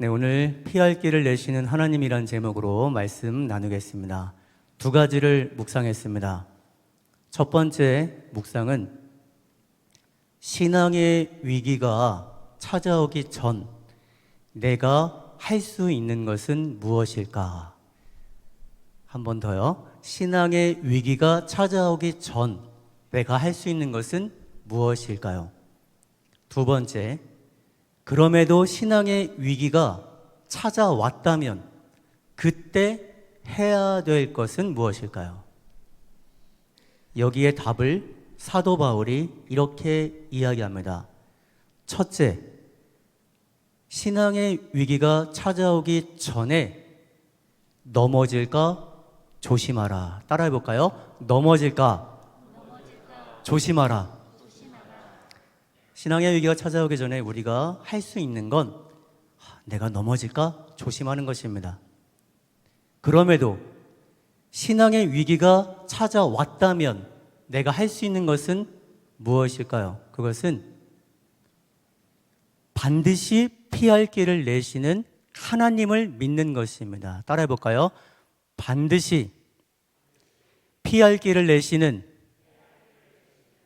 네, 오늘 피할 길을 내시는 하나님이란 제목으로 말씀 나누겠습니다. 두 가지를 묵상했습니다. 첫 번째 묵상은 신앙의 위기가 찾아오기 전 내가 할 수 있는 것은 무엇일까? 한 번 더요. 신앙의 위기가 찾아오기 전 내가 할 수 있는 것은 무엇일까요? 두 번째, 그럼에도 신앙의 위기가 찾아왔다면 그때 해야 될 것은 무엇일까요? 여기에 답을 사도 바울이 이렇게 이야기합니다. 첫째, 신앙의 위기가 찾아오기 전에 넘어질까 조심하라. 따라해 볼까요? 넘어질까 조심하라. 신앙의 위기가 찾아오기 전에 우리가 할 수 있는 건 내가 넘어질까 조심하는 것입니다. 그럼에도 신앙의 위기가 찾아왔다면 내가 할 수 있는 것은 무엇일까요? 그것은 반드시 피할 길을 내시는 하나님을 믿는 것입니다. 따라해 볼까요? 반드시 피할 길을 내시는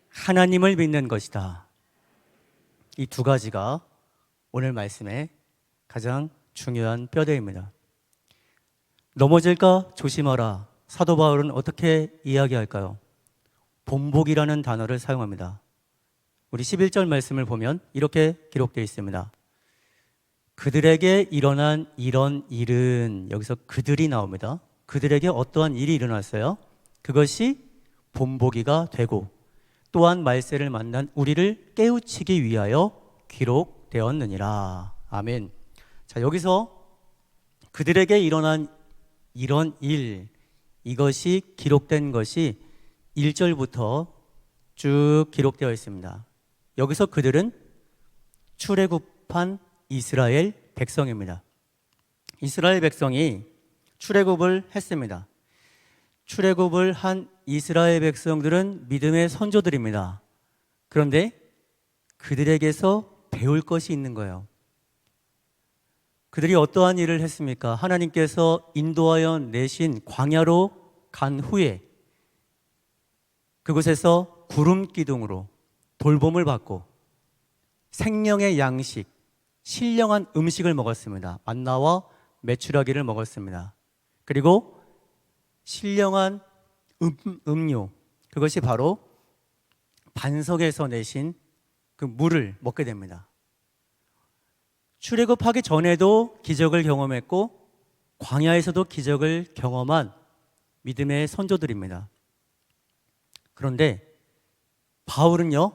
하나님을 믿는 것이다. 이 두 가지가 오늘 말씀의 가장 중요한 뼈대입니다. 넘어질까 조심하라. 사도 바울은 어떻게 이야기할까요? 본복이라는 단어를 사용합니다. 우리 11절 말씀을 보면 이렇게 기록되어 있습니다. 그들에게 일어난 이런 일은, 여기서 그들이 나옵니다. 그들에게 어떠한 일이 일어났어요? 그것이 본보기가 되고 또한 말세를 만난 우리를 깨우치기 위하여 기록되었느니라. 아멘. 자, 여기서 그들에게 일어난 이런 일, 이것이 기록된 것이 1절부터 쭉 기록되어 있습니다. 여기서 그들은 출애굽한 이스라엘 백성입니다. 이스라엘 백성이 출애굽을 했습니다. 출애굽을 한 이스라엘 백성들은 믿음의 선조들입니다. 그런데 그들에게서 배울 것이 있는 거예요. 그들이 어떠한 일을 했습니까? 하나님께서 인도하여 내신 광야로 간 후에 그곳에서 구름 기둥으로 돌봄을 받고 생명의 양식, 신령한 음식을 먹었습니다. 만나와 메추라기를 먹었습니다. 그리고 신령한 음료, 그것이 바로 반석에서 내신 그 물을 먹게 됩니다. 출애굽하기 전에도 기적을 경험했고 광야에서도 기적을 경험한 믿음의 선조들입니다. 그런데 바울은요,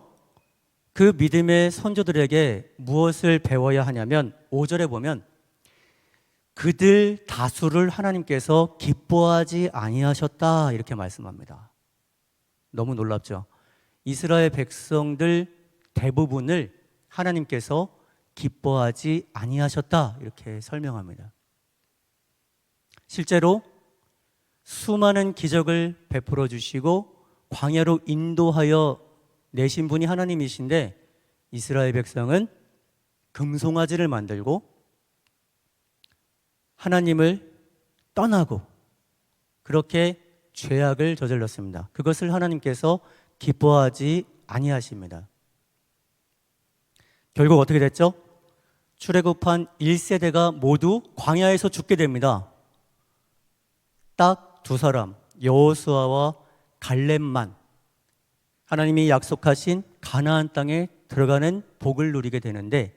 그 믿음의 선조들에게 무엇을 배워야 하냐면 5절에 보면 그들 다수를 하나님께서 기뻐하지 아니하셨다 이렇게 말씀합니다. 너무 놀랍죠? 이스라엘 백성들 대부분을 하나님께서 기뻐하지 아니하셨다 이렇게 설명합니다. 실제로 수많은 기적을 베풀어 주시고 광야로 인도하여 내신 분이 하나님이신데 이스라엘 백성은 금송아지를 만들고 하나님을 떠나고 그렇게 죄악을 저질렀습니다. 그것을 하나님께서 기뻐하지 아니하십니다. 결국 어떻게 됐죠? 출애굽한 1세대가 모두 광야에서 죽게 됩니다. 딱 두 사람, 여호수아와 갈렙만 하나님이 약속하신 가나안 땅에 들어가는 복을 누리게 되는데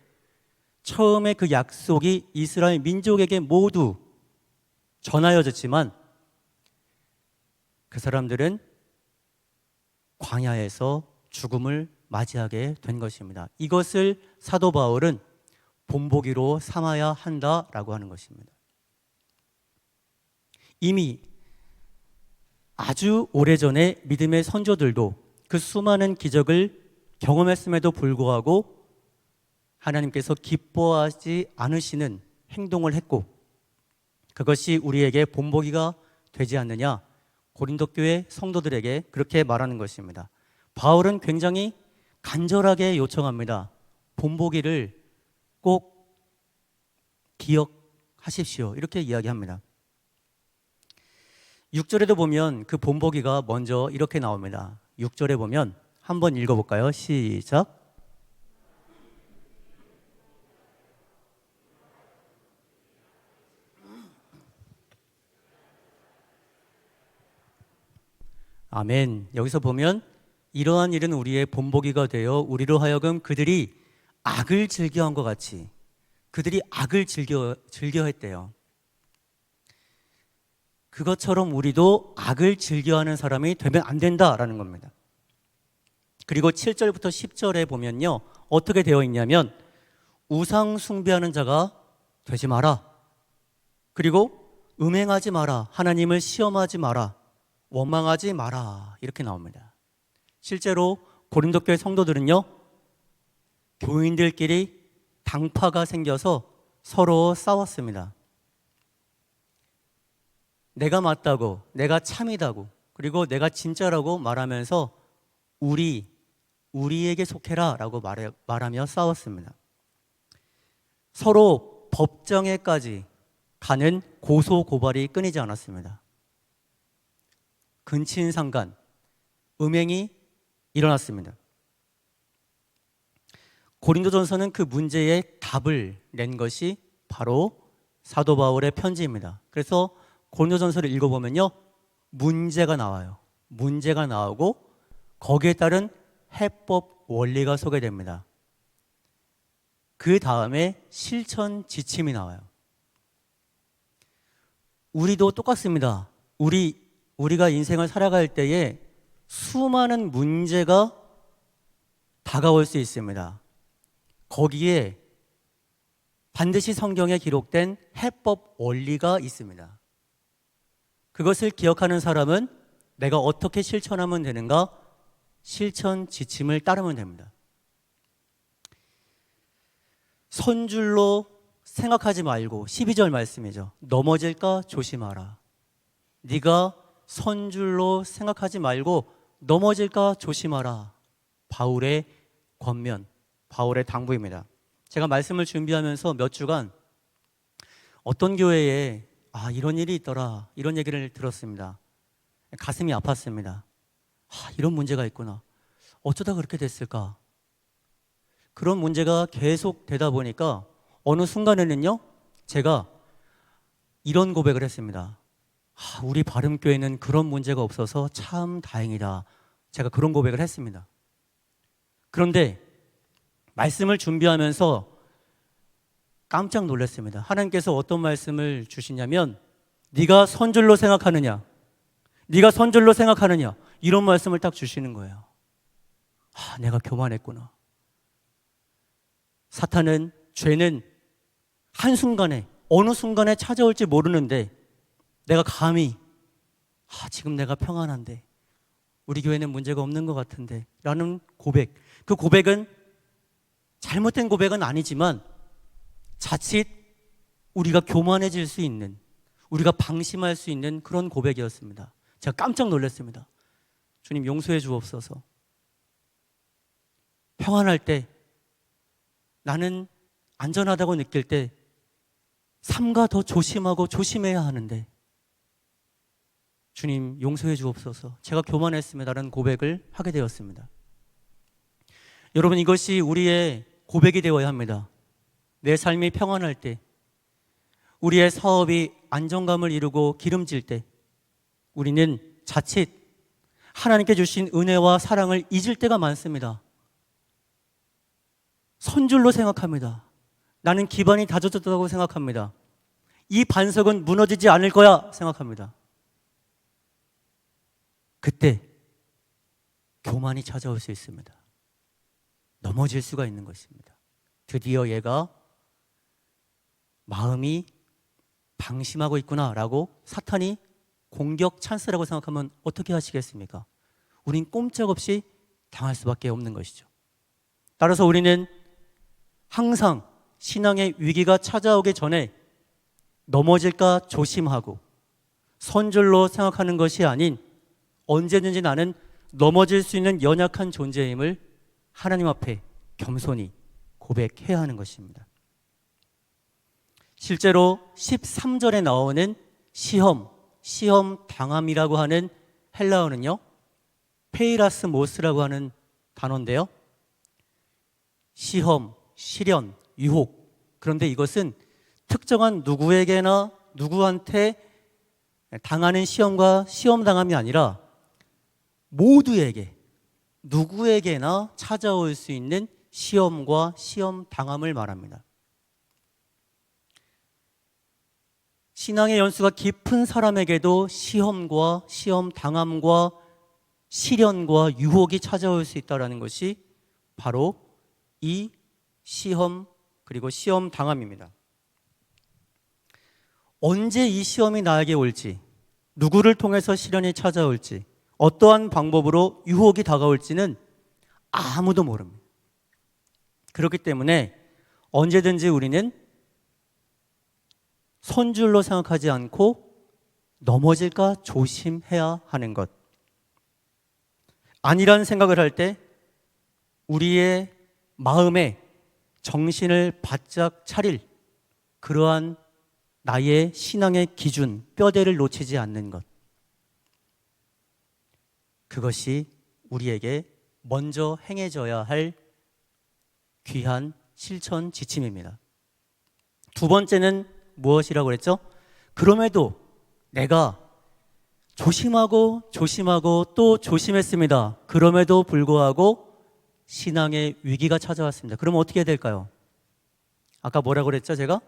처음에 그 약속이 이스라엘 민족에게 모두 전하여졌지만 그 사람들은 광야에서 죽음을 맞이하게 된 것입니다. 이것을 사도 바울은 본보기로 삼아야 한다라고 하는 것입니다. 이미 아주 오래전에 믿음의 선조들도 그 수많은 기적을 경험했음에도 불구하고 하나님께서 기뻐하지 않으시는 행동을 했고 그것이 우리에게 본보기가 되지 않느냐, 고린도 교회 성도들에게 그렇게 말하는 것입니다. 바울은 굉장히 간절하게 요청합니다. 본보기를 꼭 기억하십시오. 이렇게 이야기합니다. 6절에도 보면 그 본보기가 먼저 이렇게 나옵니다. 6절에 보면 한번 읽어볼까요? 시작. 아멘. 여기서 보면 이러한 일은 우리의 본보기가 되어 우리로 하여금 그들이 악을 즐겨한 것 같이 그들이 악을 즐겨했대요. 그것처럼 우리도 악을 즐겨하는 사람이 되면 안 된다라는 겁니다. 그리고 7절부터 10절에 보면요, 어떻게 되어 있냐면 우상 숭배하는 자가 되지 마라. 그리고 음행하지 마라. 하나님을 시험하지 마라. 원망하지 마라. 이렇게 나옵니다. 실제로 고린도 교회 성도들은요, 교인들끼리 당파가 생겨서 서로 싸웠습니다. 내가 맞다고, 내가 참이다고, 그리고 내가 진짜라고 말하면서 우리에게 속해라 라고 말하며 싸웠습니다. 서로 법정에까지 가는 고소 고발이 끊이지 않았습니다. 근친상간, 음행이 일어났습니다. 고린도전서는 그 문제의 답을 낸 것이 바로 사도 바울의 편지입니다. 그래서 고린도전서를 읽어보면요, 문제가 나와요. 문제가 나오고 거기에 따른 해법 원리가 소개됩니다. 그 다음에 실천 지침이 나와요. 우리도 똑같습니다. 우리가 인생을 살아갈 때에 수많은 문제가 다가올 수 있습니다. 거기에 반드시 성경에 기록된 해법 원리가 있습니다. 그것을 기억하는 사람은 내가 어떻게 실천하면 되는가? 실천 지침을 따르면 됩니다. 선줄로 생각하지 말고 12절 말씀이죠. 넘어질까 조심하라. 네가 선줄로 생각하지 말고 넘어질까 조심하라. 바울의 권면, 바울의 당부입니다. 제가 말씀을 준비하면서 몇 주간 어떤 교회에 이런 일이 있더라, 이런 얘기를 들었습니다. 가슴이 아팠습니다. 이런 문제가 있구나. 어쩌다 그렇게 됐을까? 그런 문제가 계속 되다 보니까 어느 순간에는요, 제가 이런 고백을 했습니다. 우리 바름교회는 그런 문제가 없어서 참 다행이다. 제가 그런 고백을 했습니다. 그런데 말씀을 준비하면서 깜짝 놀랐습니다. 하나님께서 어떤 말씀을 주시냐면 네가 선줄로 생각하느냐, 네가 선줄로 생각하느냐, 이런 말씀을 딱 주시는 거예요. 내가 교만했구나. 사탄은, 죄는 한순간에, 어느 순간에 찾아올지 모르는데 내가 감히 지금 내가 평안한데, 우리 교회는 문제가 없는 것 같은데 라는 고백, 그 고백은 잘못된 고백은 아니지만 자칫 우리가 교만해질 수 있는, 우리가 방심할 수 있는 그런 고백이었습니다. 제가 깜짝 놀랐습니다. 주님 용서해 주옵소서. 평안할 때, 나는 안전하다고 느낄 때 삼가 더 조심하고 조심해야 하는데 주님 용서해 주옵소서. 제가 교만했습니다라는 고백을 하게 되었습니다. 여러분, 이것이 우리의 고백이 되어야 합니다. 내 삶이 평안할 때, 우리의 사업이 안정감을 이루고 기름질 때 우리는 자칫 하나님께 주신 은혜와 사랑을 잊을 때가 많습니다. 선줄로 생각합니다. 나는 기반이 다져졌다고 생각합니다. 이 반석은 무너지지 않을 거야 생각합니다. 그때 교만이 찾아올 수 있습니다. 넘어질 수가 있는 것입니다. 드디어 얘가 마음이 방심하고 있구나라고 사탄이 공격 찬스라고 생각하면 어떻게 하시겠습니까? 우린 꼼짝없이 당할 수밖에 없는 것이죠. 따라서 우리는 항상 신앙의 위기가 찾아오기 전에 넘어질까 조심하고 선줄로 생각하는 것이 아닌 언제든지 나는 넘어질 수 있는 연약한 존재임을 하나님 앞에 겸손히 고백해야 하는 것입니다. 실제로 13절에 나오는 시험 당함이라고 하는 헬라어는요, 페이라스모스라고 하는 단어인데요. 시험, 시련, 유혹. 그런데 이것은 특정한 누구에게나 누구한테 당하는 시험과 시험 당함이 아니라 모두에게, 누구에게나 찾아올 수 있는 시험과 시험 당함을 말합니다. 신앙의 연수가 깊은 사람에게도 시험과 시험 당함과 시련과 유혹이 찾아올 수 있다는 것이 바로 이 시험 그리고 시험 당함입니다. 언제 이 시험이 나에게 올지, 누구를 통해서 시련이 찾아올지, 어떠한 방법으로 유혹이 다가올지는 아무도 모릅니다. 그렇기 때문에 언제든지 우리는 손줄로 생각하지 않고 넘어질까 조심해야 하는 것. 아니라는 생각을 할 때 우리의 마음에 정신을 바짝 차릴 그러한 나의 신앙의 기준, 뼈대를 놓치지 않는 것. 그것이 우리에게 먼저 행해져야 할 귀한 실천 지침입니다. 두 번째는 무엇이라고 그랬죠? 그럼에도 내가 조심하고 또 조심했습니다. 그럼에도 불구하고 신앙의 위기가 찾아왔습니다. 그러면 어떻게 해야 될까요? 아까 뭐라고 그랬죠, 제가?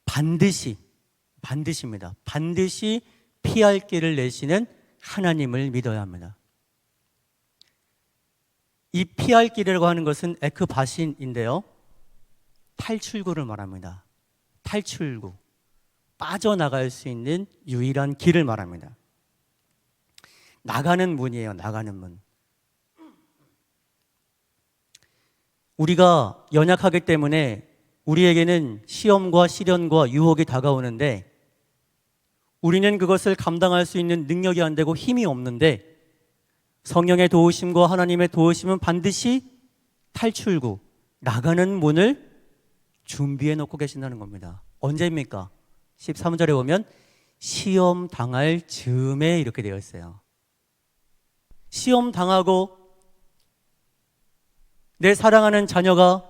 반드시입니다. 반드시 피할 길을 내시는 하나님을 믿어야 합니다. 이 피할 길이라고 하는 것은 에크바신인데요, 탈출구를 말합니다. 탈출구, 빠져나갈 수 있는 유일한 길을 말합니다. 나가는 문이에요. 나가는 문. 우리가 연약하기 때문에 우리에게는 시험과 시련과 유혹이 다가오는데 우리는 그것을 감당할 수 있는 능력이 안 되고 힘이 없는데 성령의 도우심과 하나님의 도우심은 반드시 탈출구, 나가는 문을 준비해 놓고 계신다는 겁니다. 언제입니까? 13절에 보면 시험 당할 즈음에 이렇게 되어 있어요. 시험 당하고 내 사랑하는 자녀가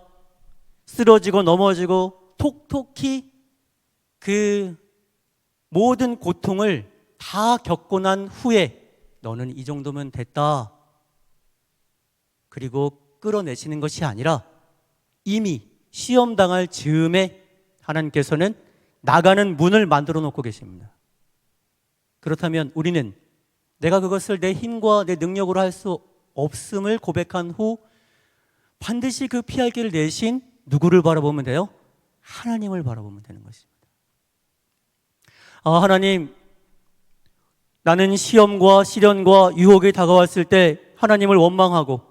쓰러지고 넘어지고 톡톡히 그 모든 고통을 다 겪고 난 후에 너는 이 정도면 됐다, 그리고 끌어내시는 것이 아니라 이미 시험 당할 즈음에 하나님께서는 나가는 문을 만들어 놓고 계십니다. 그렇다면 우리는 내가 그것을 내 힘과 내 능력으로 할 수 없음을 고백한 후 반드시 그 피할 길을 내신 누구를 바라보면 돼요? 하나님을 바라보면 되는 것입니다. 하나님, 나는 시험과 시련과 유혹이 다가왔을 때 하나님을 원망하고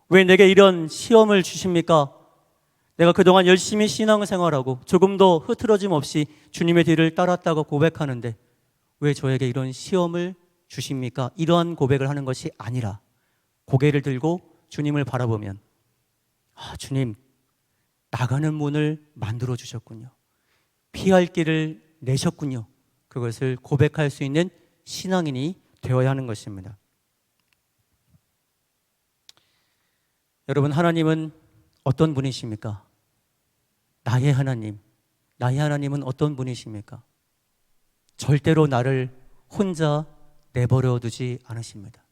왜 내게 이런 시험을 주십니까? 내가 그동안 열심히 신앙생활하고 조금 더 흐트러짐 없이 주님의 뒤를 따랐다고 고백하는데 왜 저에게 이런 시험을 주십니까? 이러한 고백을 하는 것이 아니라 고개를 들고 주님을 바라보면 주님, 나가는 문을 만들어 주셨군요. 피할 길을 내셨군요. 그것을 고백할 수 있는 신앙인이 되어야 하는 것입니다. 여러분, 하나님은 어떤 분이십니까? 나의 하나님은 어떤 분이십니까? 절대로 나를 혼자 내버려 두지 않으십니다.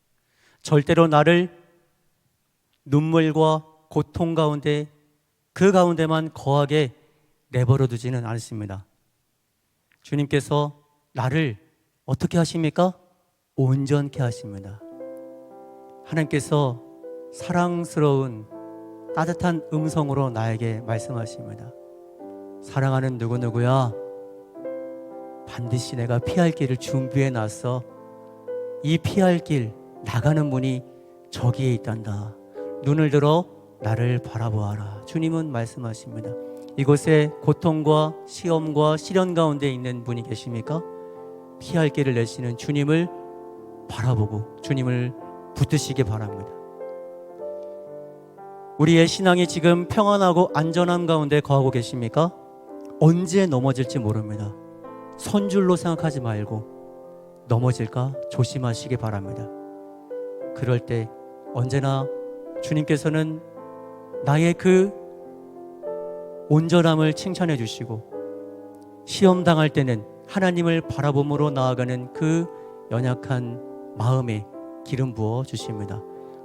절대로 나를 눈물과 고통 가운데 그 가운데만 거하게 내버려 두지는 않습니다. 주님께서 나를 어떻게 하십니까? 온전케 하십니다. 하나님께서 사랑스러운 따뜻한 음성으로 나에게 말씀하십니다. 사랑하는 누구누구야, 반드시 내가 피할 길을 준비해 놨어. 이 피할 길, 나가는 문이 저기에 있단다. 눈을 들어 나를 바라보아라. 주님은 말씀하십니다. 이곳에 고통과 시험과 시련 가운데 있는 분이 계십니까? 피할 길을 내시는 주님을 바라보고 주님을 붙드시기 바랍니다. 우리의 신앙이 지금 평안하고 안전한 가운데 거하고 계십니까? 언제 넘어질지 모릅니다. 선줄로 생각하지 말고 넘어질까 조심하시기 바랍니다. 그럴 때 언제나 주님께서는 나의 그 온전함을 칭찬해 주시고, 시험 당할 때는 하나님을 바라봄으로 나아가는 그 연약한 마음에 기름 부어 주십니다.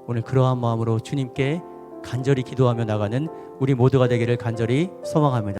오늘 그러한 마음으로 주님께 간절히 기도하며 나가는 우리 모두가 되기를 간절히 소망합니다.